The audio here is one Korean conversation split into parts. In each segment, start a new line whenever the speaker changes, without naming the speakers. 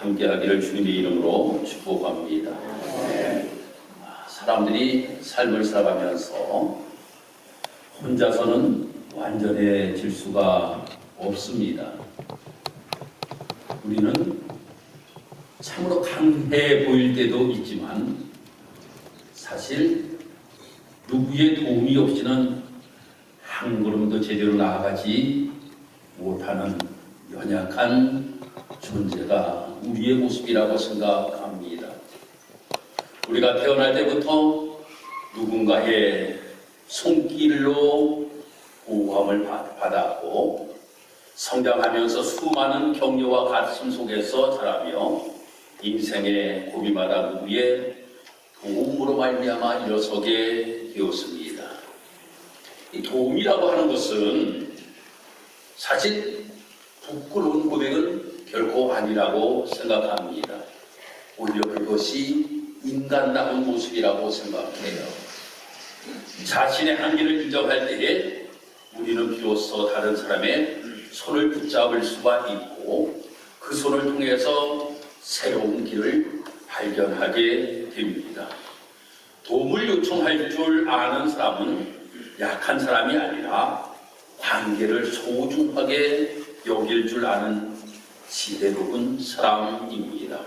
함께하기를 주님의 이름으로 축복합니다. 사람들이 삶을 살아가면서 혼자서는 완전해질 수가 없습니다. 우리는 참으로 강해 보일 때도 있지만 사실 누구의 도움이 없이는 한 걸음도 제대로 나아가지 못하는 연약한 존재가 우리의 모습이라고 생각합니다. 우리가 태어날 때부터 누군가의 손길로 보호함을 받았고 성장하면서 수많은 격려와 가르침 속에서 자라며 인생의 고비마다 누구의 도움으로 말미암아 일어서게 되었습니다. 이 도움이라고 하는 것은 사실 부끄러운 고백은 결코 아니라고 생각합니다. 오히려 그것이 인간다운 모습이라고 생각해요. 자신의 한계를 인정할 때에 우리는 비로소 다른 사람의 손을 붙잡을 수가 있고 그 손을 통해서 새로운 길을 발견하게 됩니다. 도움을 요청할 줄 아는 사람은 약한 사람이 아니라 관계를 소중하게 여길 줄 아는 지혜로운 사람입니다.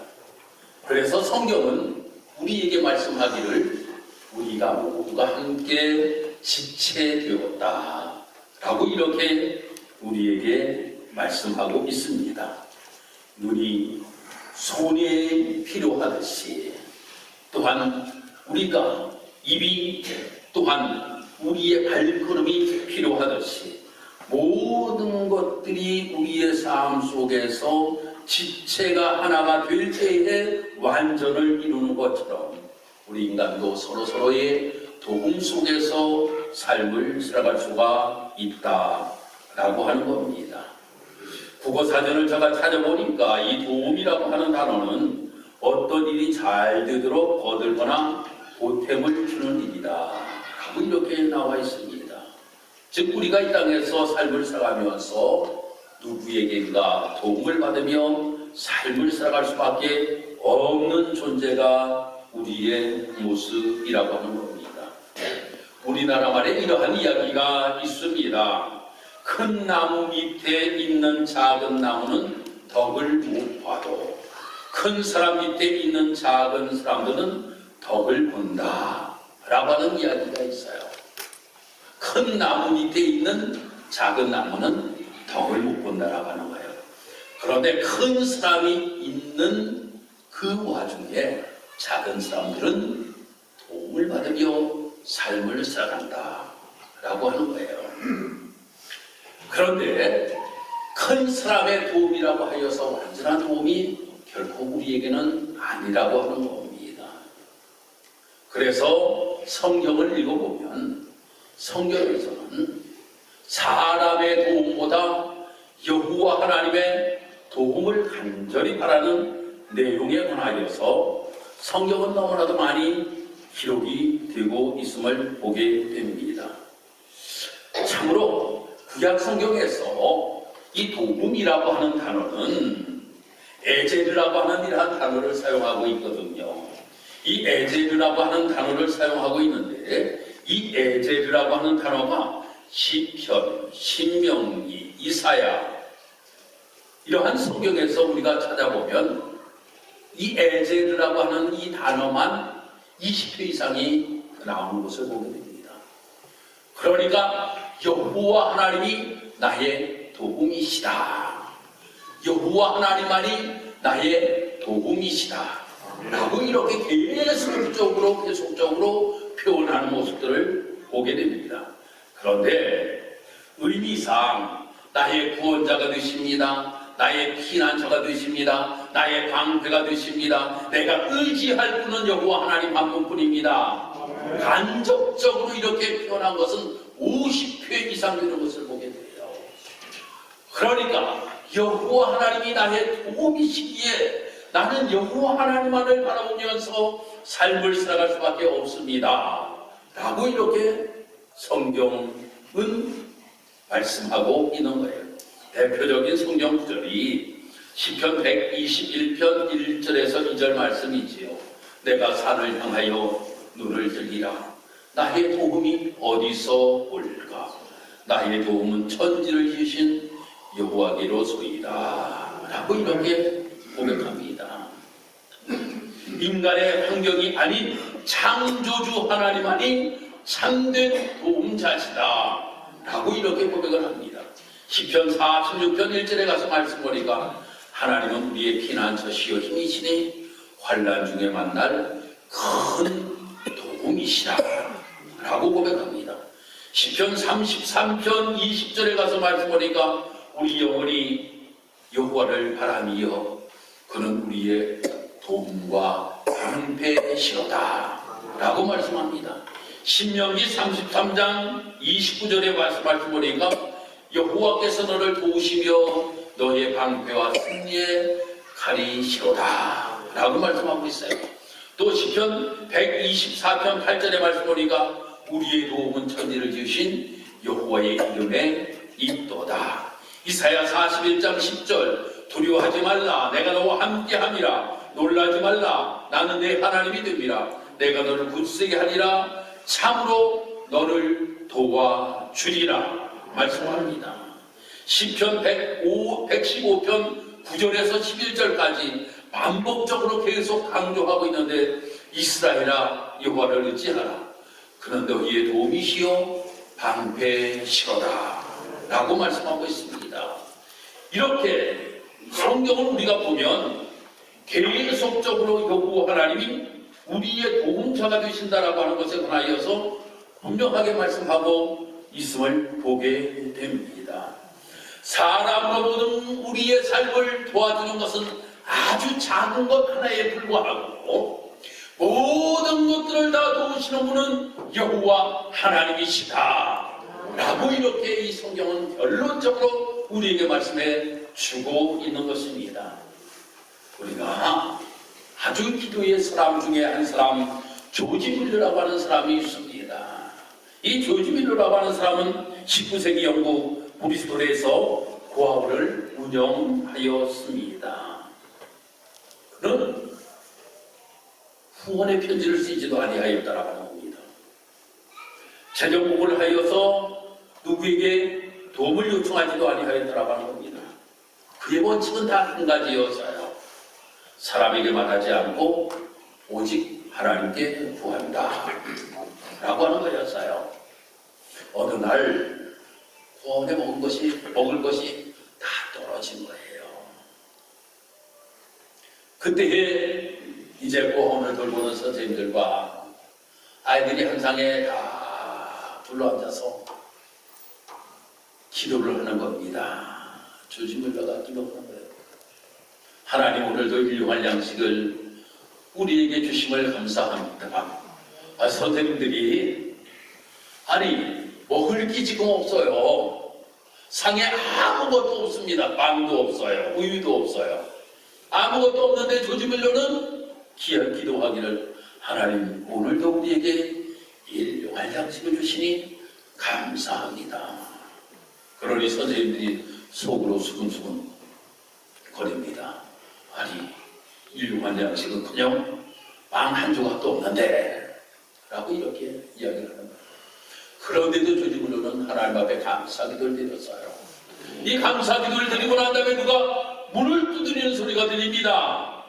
그래서 성경은 우리에게 말씀하기를 우리가 모두가 함께 지체되었다 라고 이렇게 우리에게 말씀하고 있습니다. 눈이 손에 필요하듯이 또한 우리가 입이 또한 우리의 발걸음이 필요하듯이 모든 것들이 우리의 삶 속에서 지체가 하나가 될 때에 완전을 이루는 것처럼 우리 인간도 서로서로의 도움 속에서 삶을 살아갈 수가 있다라고 하는 겁니다. 국어사전을 제가 찾아보니까 이 도움이라고 하는 단어는 어떤 일이 잘 되도록 거들거나 보탬을 주는 일이다 라고 이렇게 나와 있습니다. 즉 우리가 이 땅에서 삶을 살아가면서 누구에게인가 도움을 받으며 삶을 살아갈 수밖에 없는 존재가 우리의 모습이라고 하는 겁니다. 우리나라 말에 이러한 이야기가 있습니다. 큰 나무 밑에 있는 작은 나무는 덕을 못 봐도 큰 사람 밑에 있는 작은 사람들은 덕을 본다 라고 하는 이야기가 있어요. 큰 나무 밑에 있는 작은 나무는 덕을 못 본다라고 하는 거예요. 그런데 큰 사람이 있는 그 와중에 작은 사람들은 도움을 받으며 삶을 살아간다 라고 하는 거예요. 그런데 큰 사람의 도움이라고 하여서 완전한 도움이 결코 우리에게는 아니라고 하는 겁니다. 그래서 성경을 읽어보면 성경에서는 사람의 도움보다 여호와 하나님의 도움을 간절히 바라는 내용에 관하여서 성경은 너무나도 많이 기록이 되고 있음을 보게 됩니다. 참으로 구약 성경에서 이 도움이라고 하는 단어는 에제르라고 하는 이러한 단어를 사용하고 있거든요. 이 에제르라고 하는 단어를 사용하고 있는데 이 에제르라고 하는 단어가 시편, 신명기, 이사야 이러한 성경에서 우리가 찾아보면 이 에제르라고 하는 이 단어만 20회 이상이 나오는 것을 보게 됩니다. 그러니까 여호와 하나님이 나의 도움이시다. 여호와 하나님만이 나의 도움이시다. 라고 이렇게 계속적으로 표현하는 모습들을 보게 됩니다. 그런데 의미상 나의 구원자가 되십니다. 나의 피난처가 되십니다. 나의 방패가 되십니다. 내가 의지할 분은 여호와 하나님 한 분뿐입니다. 간접적으로 이렇게 표현한 것은 50회 이상 되는 것을 보게 돼요. 그러니까 여호와 하나님이 나의 도움이시기에 나는 여호와 하나님만을 바라보면서 삶을 살아갈 수밖에 없습니다. 라고 이렇게 성경은 말씀하고 있는 거예요. 대표적인 성경 구절이 시편 121편 1절에서 2절 말씀이지요. 내가 산을 향하여 눈을 들리라. 나의 도움이 어디서 올까? 나의 도움은 천지를 지으신 여호와께로소이다. 라고 이렇게 고백합니다. 인간의 환경이 아닌 창조주 하나님만이 참된 도움자시다. 라고 이렇게 고백을 합니다. 시편 46편 1절에 가서 말씀 보니까 하나님은 우리의 피난처시여 힘이시니 환난 중에 만날 큰 도움이시라. 라고 고백합니다. 시편 33편 20절에 가서 말씀 보니까 우리 영혼이 여호와를 바라미여 그는 우리의 도움과 방패시로다. 라고 말씀합니다. 신명기 33장 29절에 말씀 보니까 여호와께서 너를 도우시며 너의 방패와 승리의 칼이시로다. 라고 말씀하고 있어요. 또 시편 124편 8절에 말씀 보니까 우리의 도움은 천지를 지으신 여호와의 이름에 있도다. 이사야 41장 10절 두려워하지 말라 내가 너와 함께함이라 놀라지 말라 나는 내 하나님이 됨이라 내가 너를 굳세게 하리라 참으로 너를 도와주리라 말씀합니다. 시편 115편 9절에서 11절까지 반복적으로 계속 강조하고 있는데 이스라엘아 여호와를 의지하라 그는 너희의 도움이시요 방패시로다 라고 말씀하고 있습니다. 이렇게 성경을 우리가 보면 계속적으로 여호와 하나님이 우리의 도움자가 되신다라고 하는 것에 관하여서 분명하게 말씀하고 있음을 보게 됩니다. 사람으로부터 우리의 삶을 도와주는 것은 아주 작은 것 하나에 불과하고 모든 것들을 다 도우시는 분은 여호와 하나님이시다 라고 이렇게 이 성경은 결론적으로 우리에게 말씀해 주고 있는 것입니다. 우리가 아주 기도의 사람 중에 한 사람 조지 밀러라고 하는 사람이 있습니다. 이 조지 밀러라고 하는 사람은 19세기 영국 브리스톨에서 고아원을 운영하였습니다. 그는 후원의 편지를 쓰지도 아니하였다라고 합니다. 재정복을 하여서 누구에게 도움을 요청하지도 아니하였다라고 하는 겁니다. 그의 원칙은 다 한 가지였어요. 사람에게 말하지 않고 오직 하나님께 구한다 라고 하는 거였어요. 어느 날 고아원에 먹을 것이 다 떨어진 거예요. 그때에 이제 고아원을 돌보는 선생님들과 아이들이 한 상에 다 둘러앉아서 기도를 하는 겁니다. 조지 밀러가 기도하는 거예요. 하나님 오늘도 일용할 양식을 우리에게 주심을 감사합니다. 선생님들이 아니 먹을 게 지금 없어요. 상에 아무것도 없습니다. 빵도 없어요. 우유도 없어요. 아무것도 없는데 조지 밀러는 기도하기를 하나님 오늘도 우리에게 일용할 양식을 주시니 감사합니다. 그러니 선생님들이 속으로 수근수근 거립니다. 아니 일용할 양식은 그냥 빵 한 조각도 없는데 라고 이렇게 이야기를 하는 거예요. 그런데도 조지 밀러는 하나님 앞에 감사기도를 드렸어요. 이 감사기도를 드리고 난 다음에 누가 문을 두드리는 소리가 들립니다.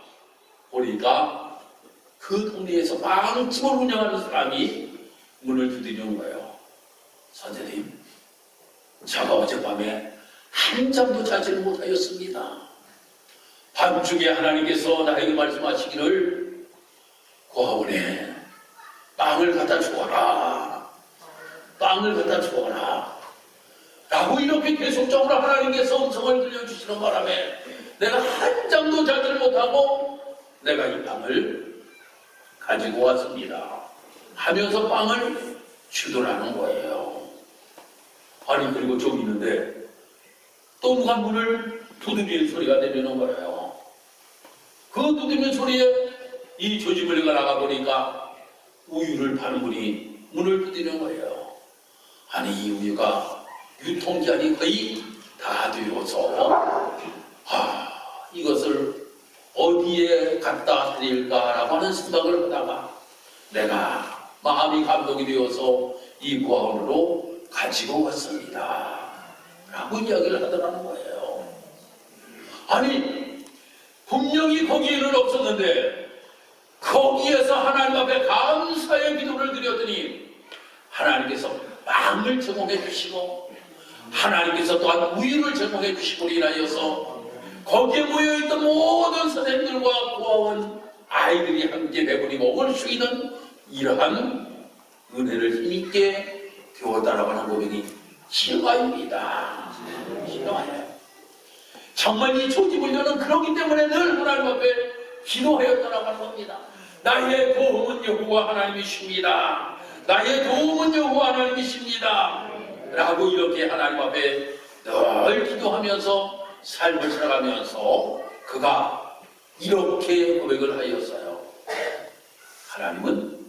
보니까 그 동네에서 빵집을 운영하는 사람이 문을 두드리는 거예요. 선생님, 제가 어젯밤에 한잠도 자지를 못하였습니다. 밤중에 하나님께서 나에게 말씀하시기를 고아원에 빵을 갖다 주어라. 빵을 갖다 주어라. 라고 이렇게 계속적으로 하나님께서 음성을 들려주시는 바람에 내가 한 잠도 자지를 못하고 내가 이 빵을 가지고 왔습니다. 하면서 빵을 주더라는 거예요. 아니 그리고 저기 있는데 또 누가 문을 두드리는 소리가 들리는 거예요. 그 두드리는 소리에 이 조지 밀러가 나가보니까 우유를 파는 분이 문을 두드리는 거예요. 아니 이 우유가 유통기한이 거의 다 되어서 이것을 어디에 갖다 드릴까라고 하는 생각을 하다가 내가 마음이 감동이 되어서 이 고아원으로 가지고 왔습니다 라고 이야기를 하더라는 거예요. 아니 분명히 거기에는 없었는데 거기에서 하나님 앞에 감사의 기도를 드렸더니 하나님께서 빵을 제공해 주시고 하나님께서 또한 우유를 제공해 주시고 인하여서 거기에 모여있던 모든 선생님들과 고아원 아이들이 함께 배불리 먹을 수 있는 이러한 은혜를 힘있게 배웠다라고 하는 고백이 실화입니다. 실화예요. 정말 이 조지불교는 그렇기 때문에 늘 하나님 앞에 기도하였다라고 하는 겁니다. 나의 도움은 여호와 하나님이십니다. 나의 도움은 여호와 하나님이십니다 라고 이렇게 하나님 앞에 늘 기도하면서 삶을 살아가면서 그가 이렇게 고백을 하였어요. 하나님은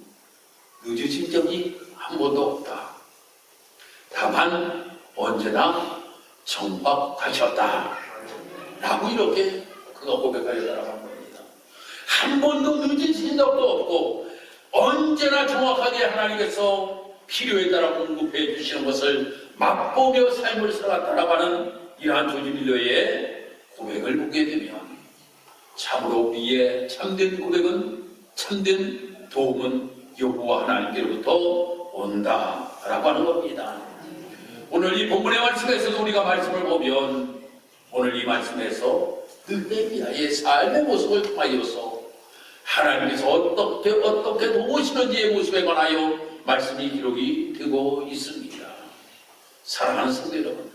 늦으신 적이 한 번도 없다. 다만 언제나 정확하셨다 라고 이렇게 그가 고백하였다라고 합니다. 한 번도 늦으신 적도 없고 언제나 정확하게 하나님께서 필요에 따라 공급해 주시는 것을 맛보며 삶을 살았다라고 하는 이러한 조지밀러의 고백을 보게 되면 참으로 우리의 참된 고백은 참된 도움은 여호와 하나님께로부터 온다라고 하는 겁니다. 오늘 이 본문의 말씀에서도 우리가 말씀을 보면 오늘 이 말씀에서 느헤미야의 삶의 모습을 통하여서 하나님께서 어떻게 도우시는지의 모습에 관하여 말씀이 기록이 되고 있습니다. 사랑하는 성도 여러분,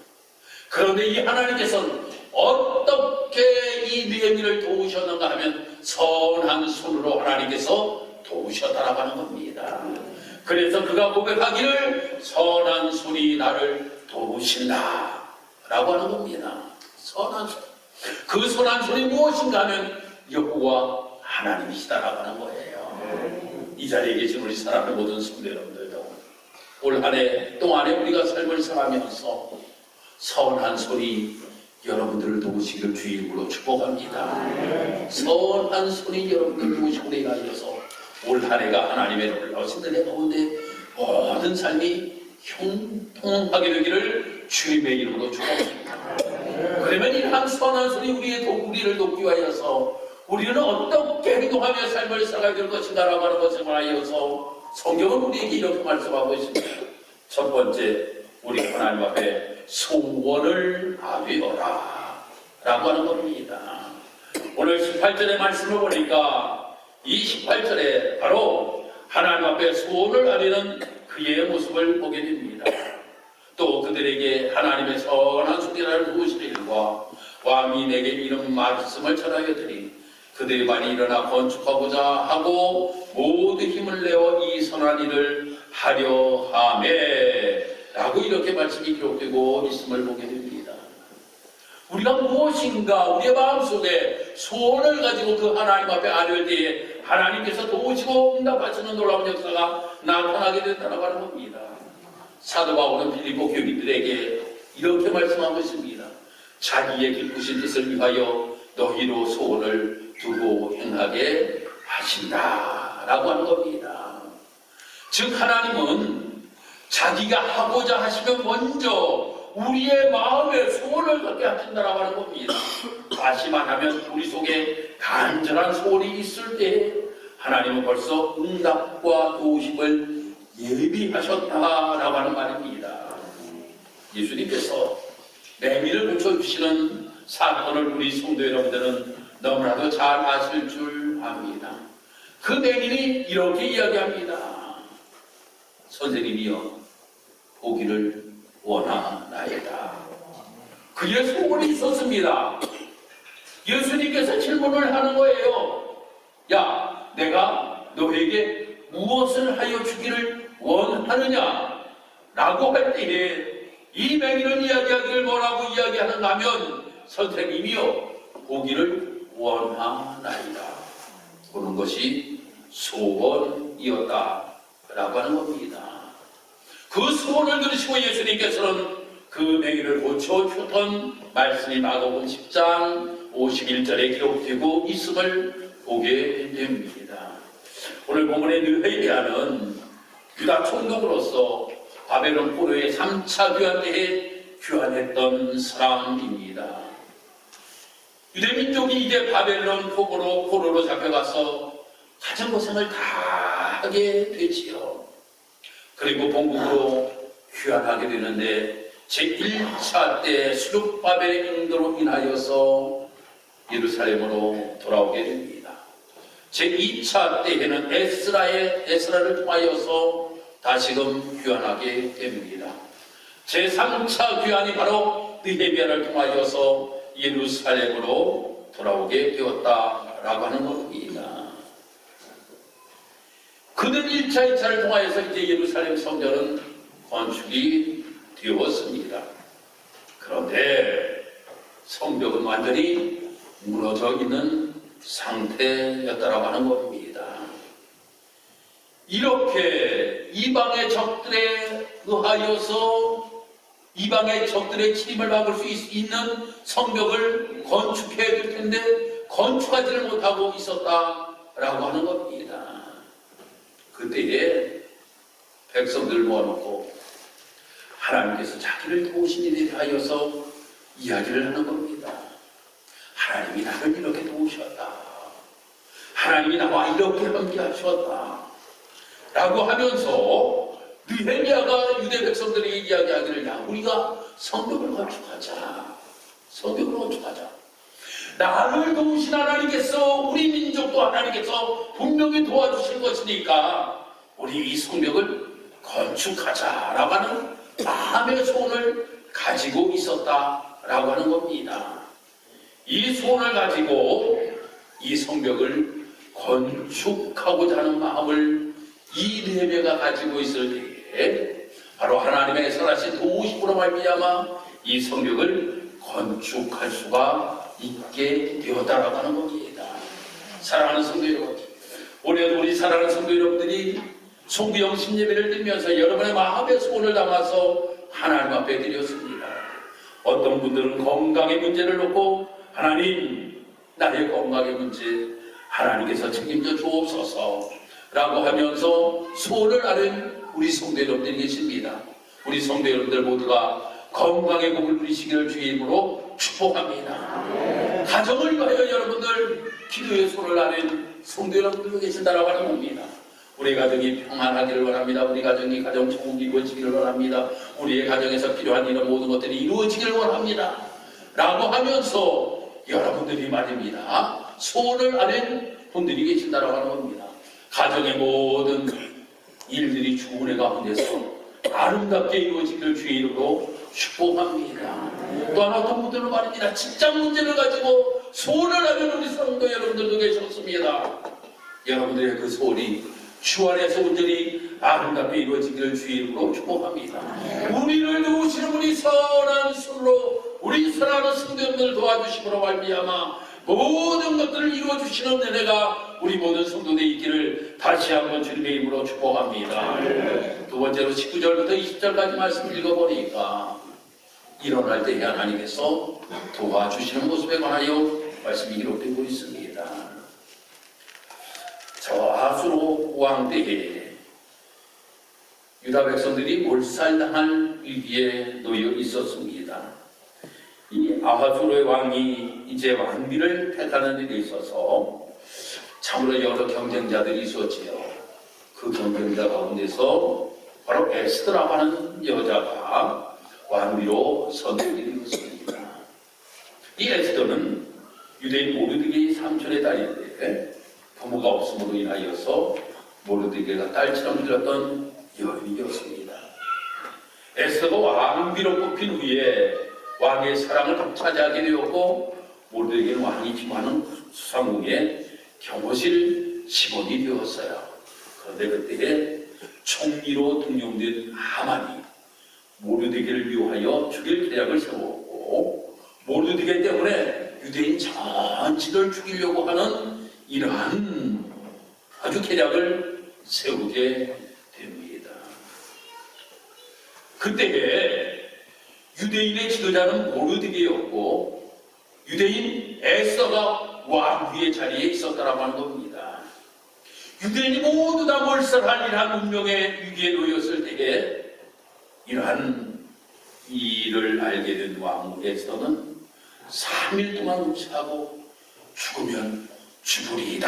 그런데 이 하나님께서는 어떻게 이 느헤미야를 도우셨는가 하면 선한 손으로 하나님께서 도우셨다라고 하는 겁니다. 그래서 그가 고백하기를 선한 손이 나를 도우신다 라고 하는 겁니다. 선한 손. 그 선한 손이 무엇인가 하면 여호와 하나님이시다라고 하는 거예요. 이 자리에 계신 우리 사랑하는 모든 성도 여러분들도 올 한 해 동안에 우리가 삶을 살아가면서 선한 손이 여러분들을 도우시기를 주의 이름으로 축복합니다. 선한 손이 여러분들을 도우시고 인하여서 올 한 해가 하나님의 놀라우신 은혜 가운데 모든 삶이 형통하게 되기를 주님의 이름으로 축복합니다. 그러면 이러한 선한 손이 우리를 돕기 위하여서 우리는 어떻게 행동하며 삶을 살아가야 될 것인가라고 하는 것을 말하여서 성경은 우리에게 이렇게 말씀하고 있습니다. 첫 번째, 우리 하나님 앞에 소원을 아뢰어라 라고 하는 겁니다. 오늘 18절의 말씀을 보니까 이 18절에 바로 하나님 앞에 소원을 아뢰는 그의 모습을 보게 됩니다. 또 그들에게 하나님의 선한 손이라를 도우시는 일과 왕이 내게 이런 말씀을 전하여드리 그들이 많이 일어나 건축하고자 하고 모두 힘을 내어 이 선한 일을 하려 하매 라고 이렇게 말씀이 기록되고 있음을 보게 됩니다. 우리가 무엇인가 우리의 마음속에 소원을 가지고 그 하나님 앞에 아뢰을 때에 하나님께서 도우시고 응답하시는 놀라운 역사가 나타나게 된다고 하는 겁니다. 사도 바울은 빌립보 교인들에게 이렇게 말씀하고 있습니다. 자기의 기쁘신 뜻을 위하여 너희로 소원을 두고 행하게 하신다 라고 하는 겁니다. 즉 하나님은 자기가 하고자 하시면 먼저 우리의 마음에 소원을 갖게 하신다라고 하는 겁니다. 다시 말하면 우리 속에 간절한 소원이 있을 때 하나님은 벌써 응답과 도우심을 예비하셨다라고 하는 말입니다. 예수님께서 매미를 고쳐주시는 사건을 우리 성도 여러분들은 너무나도 잘 아실 줄 압니다. 그 매민이 이렇게 이야기합니다. 선생님이여 보기를 원하나이다. 그의 소원이 있었습니다. 예수님께서 질문을 하는 거예요. 야, 내가 너에게 무엇을 하여 주기를 원하느냐? 라고 할 때에 이 맹인은 이야기하기를 뭐라고 이야기하는가 하면 선생님이여 보기를 원하나이다. 보는 것이 소원이었다 라고 하는 겁니다. 그 소원을 들으시고 예수님께서는 그 맹인을 고쳐주던 말씀이 마가복음 10장 51절에 기록되고 있음을 보게 됩니다. 오늘 본문의 느헤미야는 유다 총독으로서 바벨론 포로의 3차 귀환 때에 귀환했던 사람입니다. 유대 민족이 이제 바벨론 포로로 잡혀가서 가정 고생을 다 하게 되지요. 그리고 본국으로 귀환하게 되는데 제1차 때 수룹바벨의 인도로 인하여서 예루살렘으로 돌아오게 됩니다. 제2차 때에는 에스라를 통하여서 다시금 귀환하게 됩니다. 제3차 귀환이 바로 느헤미야를 통하여서 예루살렘으로 돌아오게 되었다라고 하는 겁니다. 그는 1차, 2차를 통하여서 이제 예루살렘 성전은 건축이 되었습니다. 그런데 성벽은 완전히 무너져 있는 상태였다라고 하는 겁니다. 이렇게 이방의 적들에 의하여서 이방의 적들의 침입을 막을 수 있는 성벽을 건축해야 될 텐데 건축하지를 못하고 있었다라고 하는 겁니다. 그때에 백성들을 모아놓고 하나님께서 자기를 도우신 일에 대하여서 이야기를 하는 겁니다. 하나님이 나를 이렇게 도우셨다. 하나님이 나와 이렇게 함께 하셨다. 라고 하면서 느헤미야가 유대 백성들에게 이야기하기를, 야, 우리가 성벽을 건축하자. 성벽을 건축하자. 나를 도우신 하나님께서 우리 민족도 하나님께서 분명히 도와주실 것이니까 우리 이 성벽을 건축하자라고 하는 마음의 소원을 가지고 있었다라고 하는 겁니다. 이 소원을 가지고 이 성벽을 건축하고자 하는 마음을 이 느헤미야가 가지고 있을 때에 바로 하나님의 선하신 도우심으로 말미암아 이 성벽을 건축할 수가 있게 되었다라고 하는 겁니다. 사랑하는 성도 여러분, 올해도 우리 사랑하는 성도 여러분들이 송구영신 예배를 드리면서 여러분의 마음의 소원을 담아서 하나님 앞에 드렸습니다. 어떤 분들은 건강의 문제를 놓고, 하나님, 나의 건강의 문제 하나님께서 책임져 주옵소서 라고 하면서 소원을 아는 우리 성도 여러분들이 계십니다. 우리 성도 여러분들 모두가 건강의 복을 누리시기를 주의 이름으로 축복합니다. 가정을 위하여 여러분들 기도의 손을 아는 성도 여러분들도 계신다라고 하는 겁니다. 우리 가정이 평안하기를 원합니다. 우리 가정이 가정천국이 이루어지기를 원합니다. 우리의 가정에서 필요한 이런 모든 것들이 이루어지기를 원합니다. 라고 하면서 여러분들이 말입니다. 소원을 아는 분들이 계신다라고 하는 겁니다. 가정의 모든 일들이 주은혜 가운데서 아름답게 이루어지기를 주의 이름으로 축복합니다. 또한 어떤 분들은 말입니다. 직장 문제를 가지고 소원을 하는 우리 성도 여러분들도 계셨습니다. 여러분들의 그 소원이 주 안에서 온전히 아름답게 이루어지기를 주의 이름으로 축복합니다. 우리를 도우시는 우리 선한 손으로 우리 사랑하는 성도님들 도와주심으로 말미암아 모든 것들을 이루어주시는 은혜가 우리 모든 성도들에 있기를 다시 한번 주님의 이름으로 축복합니다. 두 번째로 19절부터 20절까지 말씀을 읽어보니까 일어날 때 하나님께서 도와주시는 모습에 관하여 말씀이 기록되고 있습니다. 저 아수로 왕 때에 유다 백성들이 몰살당할 위기에 놓여 있었습니다. 이 아하수로의 왕이 이제 왕비를 택하는 일에 있어서 참으로 여러 경쟁자들이 있었지요. 그 경쟁자 가운데서 바로 에스더라고 하는 여자가 왕비로 선택이 되었습니다. 이 에스더는 유대인 모르드게의 삼촌의 딸인데 부모가 없음으로 인하여서 모르드게가 딸처럼 들었던 여인이었습니다. 에스더가 왕비로 뽑힌 후에 왕의 사랑을 차지하게 되었고, 모르드게는 왕이 지휘하는 수상궁의 경호실 직원이 되었어요. 그런데 그때에 총리로 등용된 하만이 모르드게를 미워하여 죽일 계략을 세웠고, 모르드게 때문에 유대인 전체를 죽이려고 하는 이러한 아주 계략을 세우게 됩니다. 그때에 유대인의 지도자는 모르드게였고, 유대인 에서가 왕후의 자리에 있었다라고 하는 겁니다. 유대인이 모두 다 몰살한 이러한 운명의 위기에 놓였을 때에 이러한 일을 알게 된 왕후 에스더는 3일 동안 묵시하고 죽으면 죽으리이다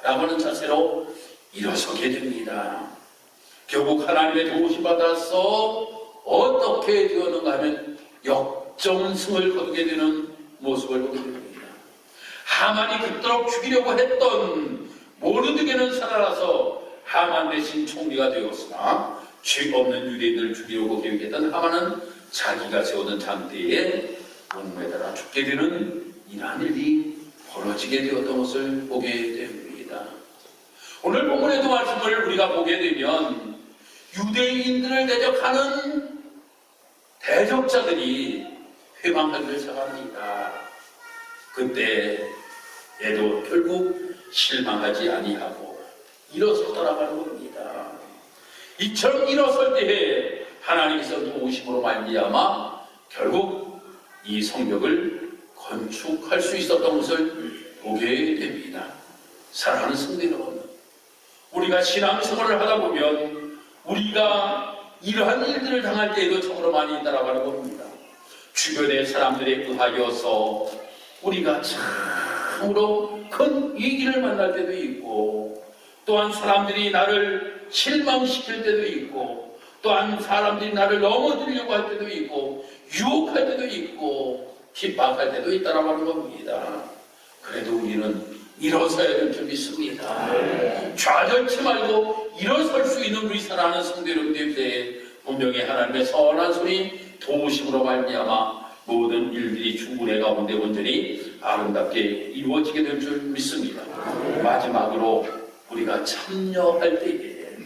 라고 하는 자세로 일어서게 됩니다. 결국 하나님의 도우심 받아서 어떻게 되었는가 하면 역전승을 거두게 되는 모습을 보게 됩니다. 하만이 그토록 죽이려고 했던 모르드게는 살아나서 하만 대신 총리가 되었으나 죄 없는 유대인들을 죽이려고 계획했던 하만은 자기가 세우던 장대에 목매달아 죽게 되는 이러한 일이 벌어지게 되었던 것을 보게 됩니다. 오늘 본문에도 말씀을 우리가 보게 되면 유대인들을 대적하는 대적자들이 회방하기를 시작합니다. 그때에도 결국 실망하지 아니하고 일어섰더라고 하는 겁니다. 이처럼 일어설 때에 하나님께서 도우심으로 말미암아 결국 이 성벽을 건축할 수 있었던 것을 보게 됩니다. 사랑하는 성도 여러분, 우리가 신앙생활을 하다 보면 우리가 이러한 일들을 당할 때에도 참으로 많이 있다라고 하는 겁니다. 주변의 사람들에 의하여서 우리가 참으로 큰 위기를 만날 때도 있고, 또한 사람들이 나를 실망시킬 때도 있고, 또한 사람들이 나를 넘어뜨리려고 할 때도 있고, 유혹할 때도 있고, 핍박할 때도 있다라고 하는 겁니다. 그래도 우리는 일어서야 될 줄 믿습니다. 좌절치 말고 일어설 수 있는 우리 사랑하는 성도 여러분들에 분명히 하나님의 선한 손이 도우심으로 말미암아 모든 일들이 충분해 가운데 온전히 아름답게 이루어지게 될 줄 믿습니다. 마지막으로 우리가 참여할 때에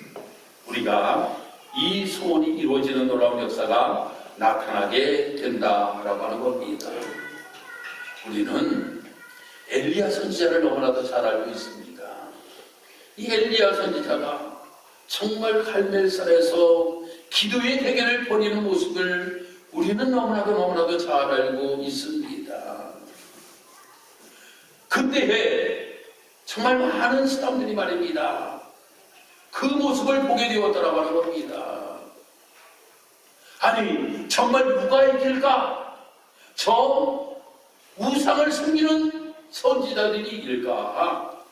우리가 이 소원이 이루어지는 놀라운 역사가 나타나게 된다라고 하는 겁니다. 우리는 엘리야 선지자를 너무나도 잘 알고 있습니다. 이 엘리야 선지자가 정말 갈멜산에서 기도의 대결을 벌이는 모습을 우리는 너무나도 잘 알고 있습니다. 그때에 정말 많은 사람들이 말입니다. 그 모습을 보게 되었다라고 하는 겁니다. 아니, 정말 누가 이길까? 저 우상을 섬기는 선지자들이 이길까?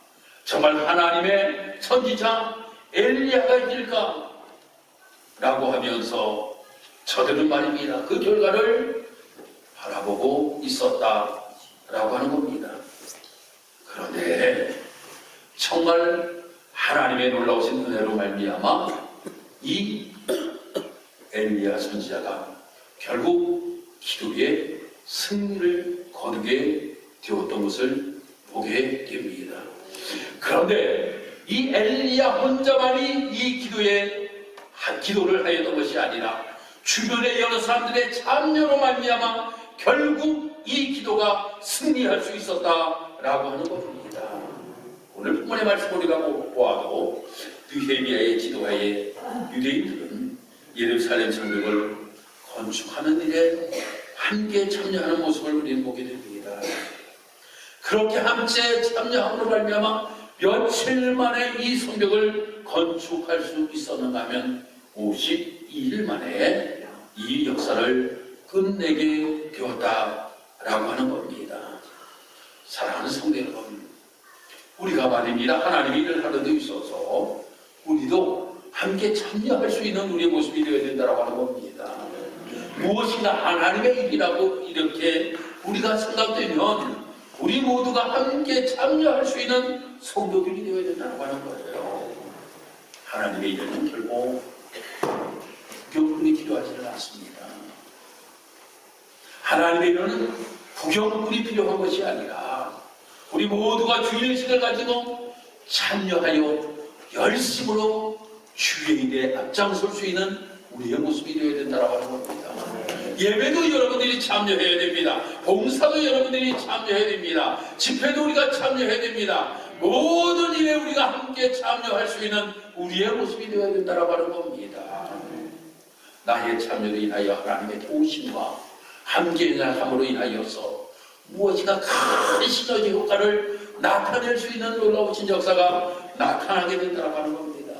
정말 하나님의 선지자 엘리야가 이길까? 라고 하면서 저들은 말입니다. 그 결과를 바라보고 있었다라고 하는 겁니다. 그런데 정말 하나님의 놀라우신 은혜로 말미암아 이 엘리야 선지자가 결국 기도의 승리를 거두게 되었던 것을 보게 됩니다. 그런데 이 엘리야 혼자만이 이 기도를 하였던 것이 아니라 주변의 여러 사람들의 참여로 말미암아 결국 이 기도가 승리할 수 있었다라고 하는 것입니다. 오늘 본문의 말씀 우리가 보아도 느헤미야의 기도하에 유대인들은 예루살렘 성벽을 건축하는 일에 함께 참여하는 모습을 우리는 보게 됩니다. 그렇게 함께 참여함으로 말미암아 며칠 만에 이 성벽을 건축할 수 있었는가 하면 52일 만에 이 역사를 끝내게 되었다라고 하는 겁니다. 사랑하는 성도 여러분, 우리가 말입니다. 하나님의 일을 하는 데 있어서 우리도 함께 참여할 수 있는 우리의 모습이 되어야 된다고 하는 겁니다. 무엇이나 하나님의 일이라고 이렇게 우리가 생각되면 우리 모두가 함께 참여할 수 있는 성도들이 되어야 된다고 하는 거예요. 하나님의 일은 결국 부경꾼이 필요하지는 않습니다. 하나님의 일은 부경꾼이 필요한 것이 아니라 우리 모두가 주의의식을 가지고 참여하여 열심으로 주의 일에 앞장설 수 있는 우리의 모습이 되어야 된다고 하는 겁니다. 예배도 여러분들이 참여해야 됩니다. 봉사도 여러분들이 참여해야 됩니다. 집회도 우리가 참여해야 됩니다. 모든 일에 우리가 함께 참여할 수 있는 우리의 모습이 되어야 된다고 하는 겁니다. 나의 참여로 인하여 하나님의 도우심과 함께 함으로 인하여서 무엇인가 큰 시너지 효과를 나타낼 수 있는 놀라우신 역사가 나타나게 된다고 하는 겁니다.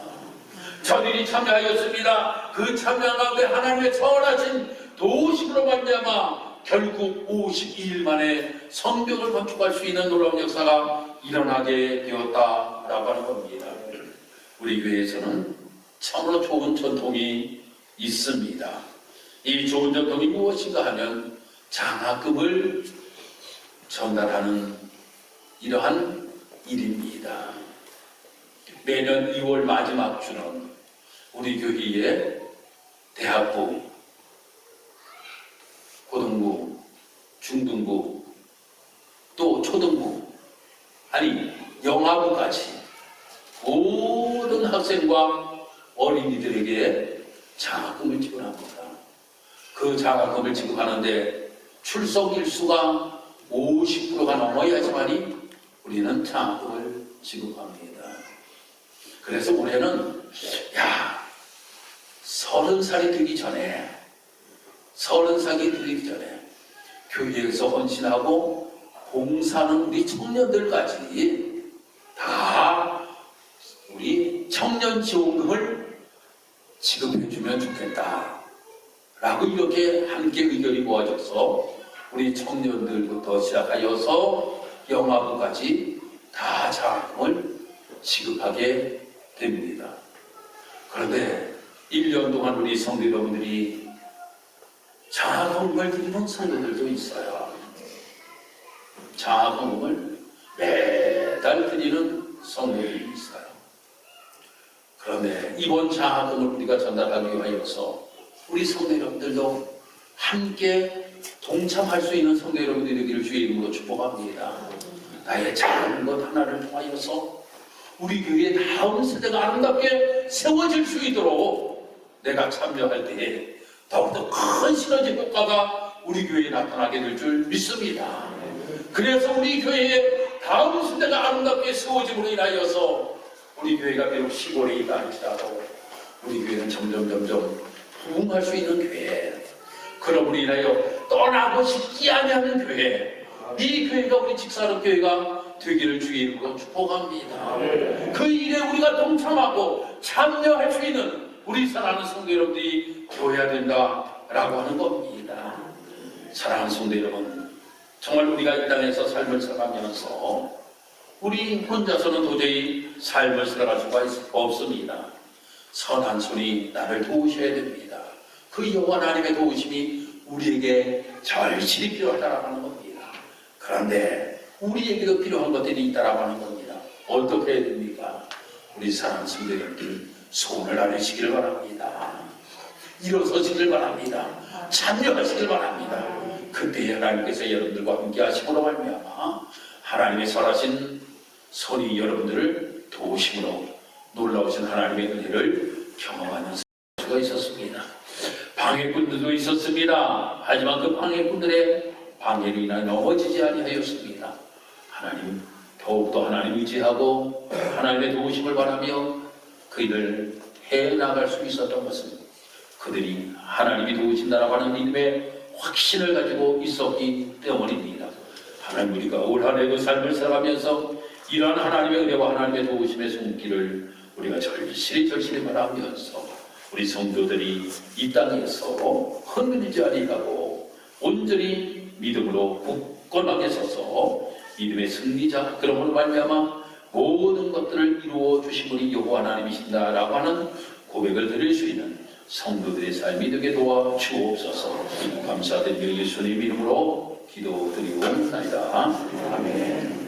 저들이 참여하였습니다. 그 참여한 가운데 하나님의 선하신 도우심으로 말미암아 결국 52일 만에 성벽을 건축할 수 있는 놀라운 역사가 일어나게 되었다라고 하는 겁니다. 우리 교회에서는 참으로 좋은 전통이 있습니다. 이 좋은 전통이 무엇인가 하면 장학금을 전달하는 이러한 일입니다. 매년 2월 마지막 주는 우리 교회의 대학부, 고등부, 중등부, 또 초등부, 아니 영아부까지 모든 학생과 어린이들에게 장학금을 지급합니다. 그 장학금을 지급하는데 출석 일수가 50%가 넘어야지만이 우리는 장학금을 지급합니다. 그래서 올해는 30살이 되기 전에 교회에서 헌신하고 봉사하는 우리 청년들까지 다 우리 청년 지원금을 지급해주면 좋겠다 라고 이렇게 함께 의견이 모아져서 우리 청년들부터 시작하여서 영아부까지 다 장학금을 지급하게 됩니다. 그런데 1년 동안 우리 성도 여러분들이 장학금을 드리는 성도들도 있어요. 장학금을 매달 드리는 성도들이 있어요. 그런데 이번 장학금을 우리가 전달하기 위하여서 우리 성도 여러분들도 함께 동참할 수 있는 성도 여러분들이 되기를 주의 이름으로 축복합니다. 나의 작은 것 하나를 통하여서 우리 교회의 다음 세대가 아름답게 세워질 수 있도록 내가 참여할 때에 더욱더 큰 시너지 효과가 우리 교회에 나타나게 될 줄 믿습니다. 그래서 우리 교회의 다음 세대가 아름답게 세워짐으로 인하여서 우리 교회가 비록 시골에 있다 할지라도 우리 교회는 점점 부흥할 수 있는 교회, 그러므로 인하여 떠나고 싶지 아니하는 교회, 이 교회가 우리 직사로 교회가 되기를 주의 이름으로 축복합니다. 그 일에 우리가 동참하고 참여할 수 있는 우리 사랑하는 성도 여러분들이 되어야 된다라고 하는 겁니다. 사랑하는 성도 여러분, 정말 우리가 이 땅에서 삶을 살아가면서 우리 혼자서는 도저히 삶을 살아갈 수가 없습니다. 선한 손이 나를 도우셔야 됩니다. 그 여호와 하나님의 도우심이 우리에게 절실히 필요하다라고 하는 겁니다. 그런데 우리에게도 필요한 것들이 있다라고 하는 겁니다. 어떻게 해야 됩니까? 우리 사랑하는 성도 여러분들 손을 아래시기를 바랍니다. 일어서시길 바랍니다. 참여하시길 바랍니다. 그때 하나님께서 여러분들과 함께 하심으로 말미암아 하나님의 선하신 손이 여러분들을 도우심으로 놀라우신 하나님의 은혜를 경험하는 수가 있었습니다. 방해꾼들도 있었습니다. 하지만 그 방해꾼들의 방해로 인하여 넘어지지 아니하였습니다. 하나님, 더욱더 하나님 의지하고 하나님의 도우심을 바라며 그 일을 해나갈 수 있었던 것은 그들이 하나님이 도우신다라고 하는 믿음의 확신을 가지고 있었기 때문입니다. 하나님, 우리가 올 한 해도 삶을 살아가면서 이러한 하나님의 은혜와 하나님의 도우심의 손길을 우리가 절실히 바라면서 우리 성도들이 이 땅에서 흔들리지 아니하고 온전히 믿음으로 굳건하게 서서 믿음의 승리자, 그러므로 말미암아 모든 것들을 이루어 주신 분이 여호와 하나님이신다라고 하는 고백을 드릴 수 있는 성도들의 삶이 되게 도와 주옵소서. 감사드리며 예수님 이름으로 기도드리옵나이다. 아멘.